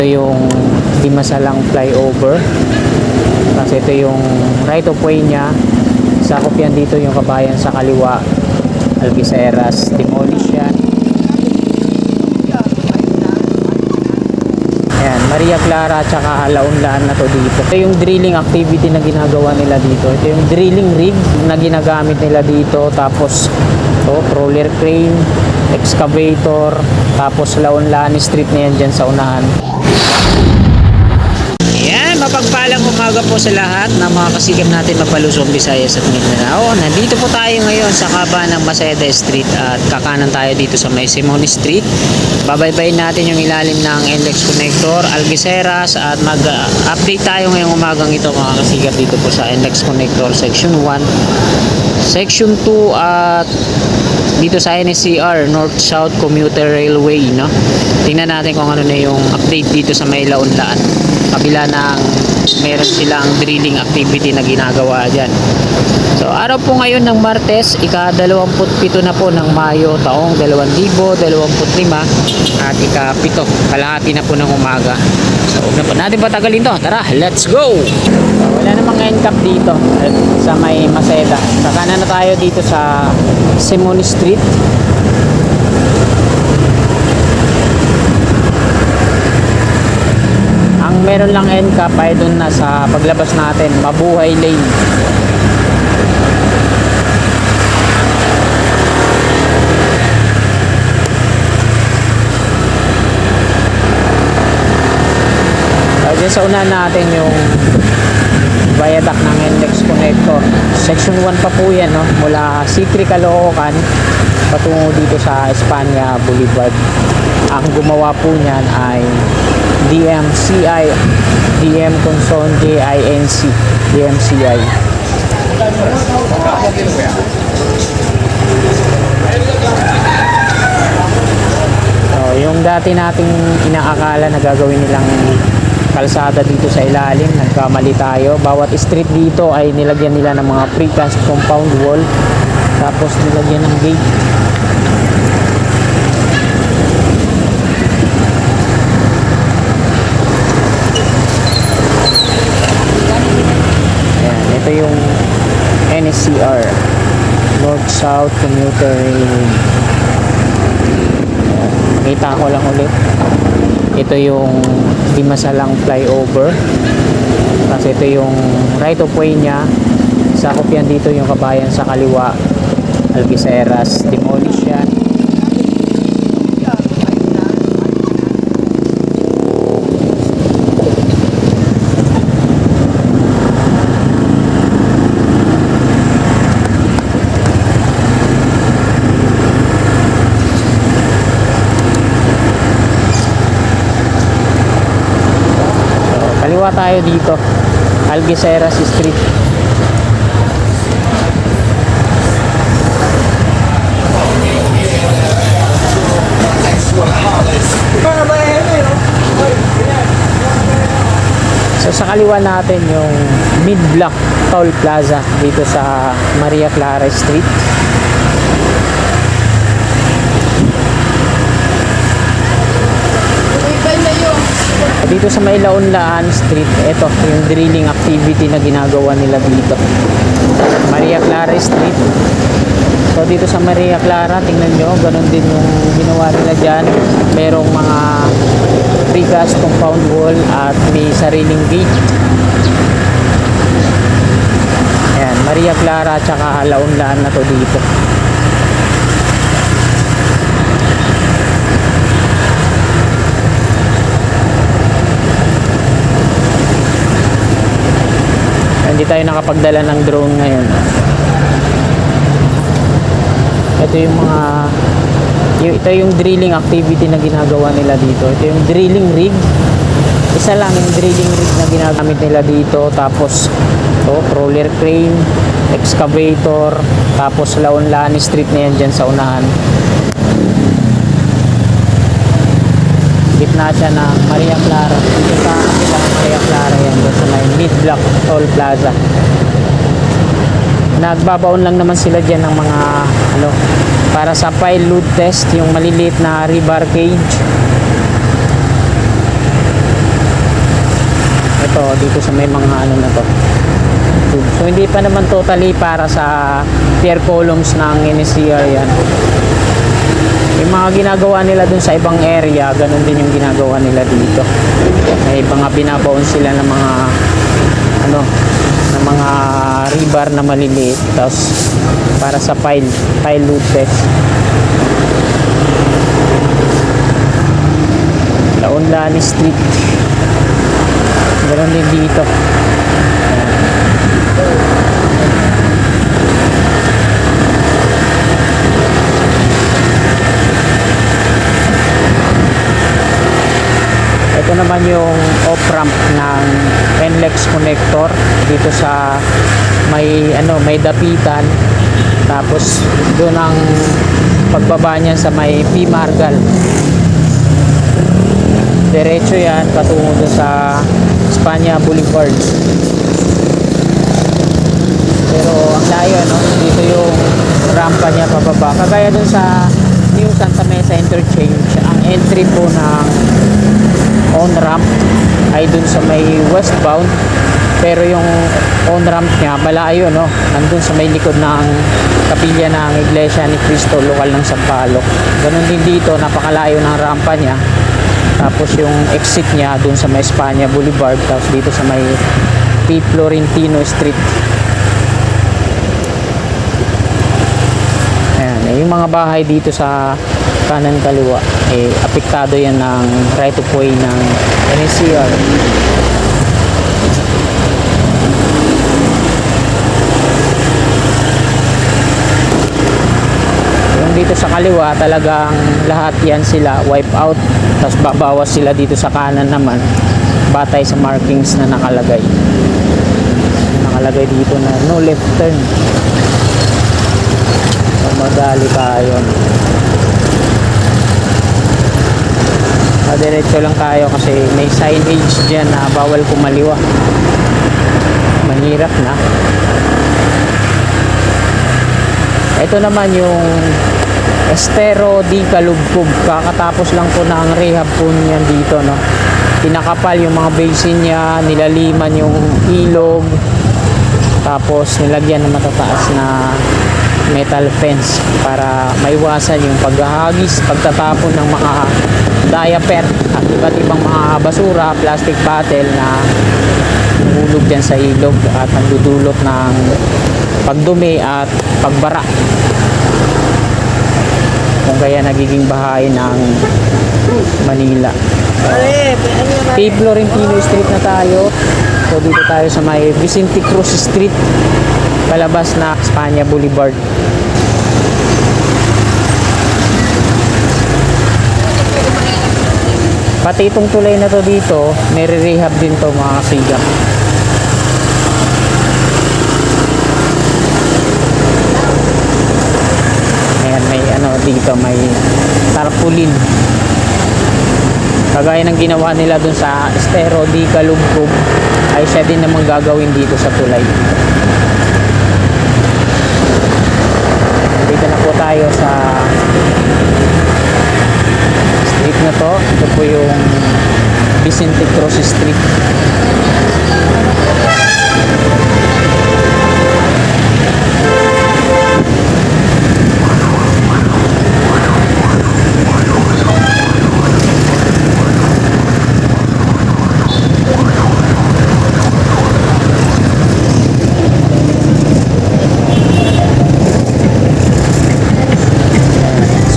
Ito yung Dimasalang flyover. Kasi ito yung right of way niya. Sakop yan dito yung Kabayan sa kaliwa. Algeciras, demolish yan. Ayan, Maria Clara tsaka Launlaan na to dito. Ito yung drilling activity na ginagawa nila dito. Ito yung drilling rig na ginagamit nila dito. Tapos ito, roller crane, excavator, tapos Launlaan street na yan dyan sa unahan. Ayan, mapagpalang umaga po sa lahat na mga kasikip natin magpalusong Visayas at Mindanao. Nandito po tayo ngayon sa kaba ng Maceda Street at kakanan tayo dito sa May Simon Street. Babaybayin natin yung ilalim ng NLEX Connector, Algeciras at mag-update tayo ngayong umagang ito mga kasikip dito po sa NLEX Connector Section 1, Section 2 at dito sa NSCR, North-South Commuter Railway, no? Tingnan natin kung ano na yung update dito sa May Launlaan. Kabila ng meron silang drilling activity na ginagawa dyan. So araw po ngayon ng Martes, ika-27 na po ng Mayo taong 2025 at ika-7, kalahati na po ng umaga. So huwag na po natin patagalin to. Tara, let's go! So, wala namang end cap dito sa May Maceda. Kakana na tayo dito sa Simon Street. Ang meron lang end cap ay doon na sa paglabas natin, Mabuhay Lane. Diyan sa una natin yung viaduct ng NLEX Connector. Section 1 pa po yan, no? Mula C3 Caloocan patungo dito sa Espanya Boulevard. Ang gumawa po niyan ay DMCI, DM Conson JINC, DMCI. So, yung dati nating inaakala na gagawin nilang kalsada dito sa ilalim, nagkamali tayo. Bawat street dito ay nilagyan nila ng mga precast compound wall, tapos nilagyan ng gate. Ayan, ito yung NSCR, North-South Commuter Railway. Makita ko lang ulit. Ito yung Dimasalang flyover. Kasi ito yung right of way niya. Sakop yan dito yung Kabayan sa kaliwa. Algeciras, demolish yan. Kaliwa tayo dito, Algeciras Street. So sa kaliwa natin yung mid-block toll plaza dito sa Maria Clara Street. Dito sa May Launlaan Street, ito yung drilling activity na ginagawa nila dito, Maria Clara Street. So dito sa Maria Clara, tingnan nyo, ganun din yung ginawa nila dyan. Merong mga precast compound wall at may sariling gate. Ayan, Maria Clara tsaka Launlaan na to dito. Hindi tayo nakapagdala ng drone ngayon. Ito yung ito yung drilling activity na ginagawa nila dito. Ito yung drilling rig. Isa lang yung drilling rig na ginagamit nila dito. Tapos ito, roller crane, excavator, tapos Launlaan street na yan dyan sa unahan. Gitna siya ng Maria Clara. Dito sa kabilang Maria Clara yan, doon sa may mid-block toll plaza. Nagbabaon lang naman sila dyan ng mga para sa pile load test, yung maliliit na rebar cage. dito sa may mga ano na to. So hindi pa naman totally para sa pier columns ng NSCR yan. Yung mga ginagawa nila dun sa ibang area, ganun din yung ginagawa nila dito. May mga binabaon sila ng mga ano, ng mga rebar na maliliit, tapos para sa pile load test. Laon-Lani Street, ganun din dito. Ito naman yung off-ramp ng NLEX connector dito sa may dapitan, tapos doon ang pagbaba niyan sa may P. Margal. Diretso yan patungo doon sa Espanya Boulevard. Pero ang layo, no? Dito yung rampa niya pababa. Kagaya doon sa New Santa Mesa Interchange, ang entry po ng on-ramp ay dun sa may westbound, pero yung on-ramp niya malayo, no? Nandun sa may likod ng kapilya ng Iglesia ni Cristo, lokal ng Sampaloc. Ganun din dito, napakalayo ng rampa niya. Tapos yung exit niya dun sa may Espanya Boulevard, tapos dito sa may P. Florentino Street. Ayan, yung mga bahay dito sa kanan kaliwa, apektado yan ng right of way ng NSCR. Yung dito sa kaliwa, talagang lahat yan sila wipe out, tapos babawas sila dito sa kanan naman batay sa markings na nakalagay dito na no left turn. So, madali tayo. Diretso lang tayo kasi may signage dyan na bawal kumaliwa. Mahirap na. Ito naman yung Estero di Calugcub. Kakatapos lang po ng rehab po niyan dito, no? Pinakapal yung mga basin niya, nilaliman yung ilog, tapos nilagyan ng matataas na metal fence para maiwasan yung paghahagis, pagtatapon ng mga diaper at iba't ibang mga basura, plastic bottle na hulog dyan sa ilog at nagdudulot ng pagdumi at pagbara, kung kaya nagiging bahay ng Manila. P. Florentino Street na tayo. So dito tayo sa may Vicente Cruz Street, palabas na Espanya Boulevard. Pati itong tulay na to dito, may rehab din to mga kasiga. Ayan, may dito, may tarpaulin. Kagaya ng ginawa nila dun sa Estero di Calugcub, ay siya din namang gagawin dito sa tulay. Dito na po tayo sa street na to. Ito po yung Vicente Cruz Street.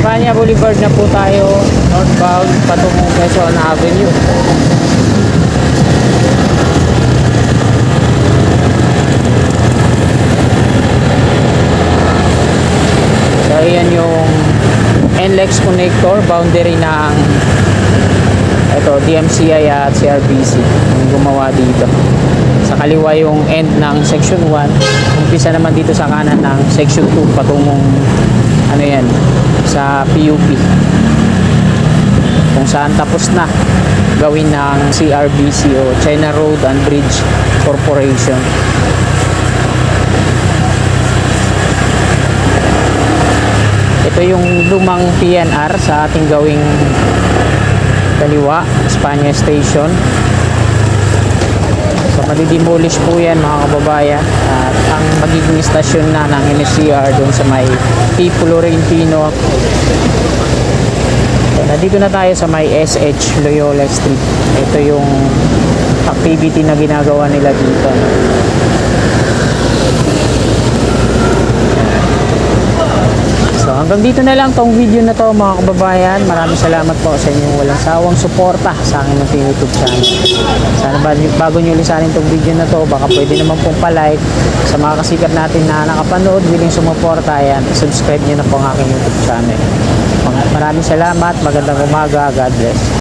Espanya Boulevard na po tayo, northbound patungong Quezon Avenue. So ayan yung NLEX connector, boundary ng DMCI at CRBC yung gumawa dito. Sa kaliwa yung end ng section 1, umpisa naman dito sa kanan ng section 2 patungong sa PUP, kung saan tapos na gawin ng CRBC o China Road and Bridge Corporation. Ito yung lumang PNR sa ating gawing kaliwa, Espanya Station. So madidemolish po yan mga kababayan. At ang magiging istasyon na ng NSCR doon sa may T. Florentino. So, nandito na tayo sa may SH Loyola Street. Ito yung activity na ginagawa nila dito. So hanggang dito na lang tong video na to mga kababayan. Maraming salamat po sa inyong walang sawang suporta sa aking YouTube channel. Sana bago nyo lisanin tong video na to, baka pwede naman pong palike sa mga kasikat natin na nakapanood, willing sumuporta. Ayan, subscribe nyo na po ang aking YouTube channel. Maraming salamat, magandang umaga, God bless.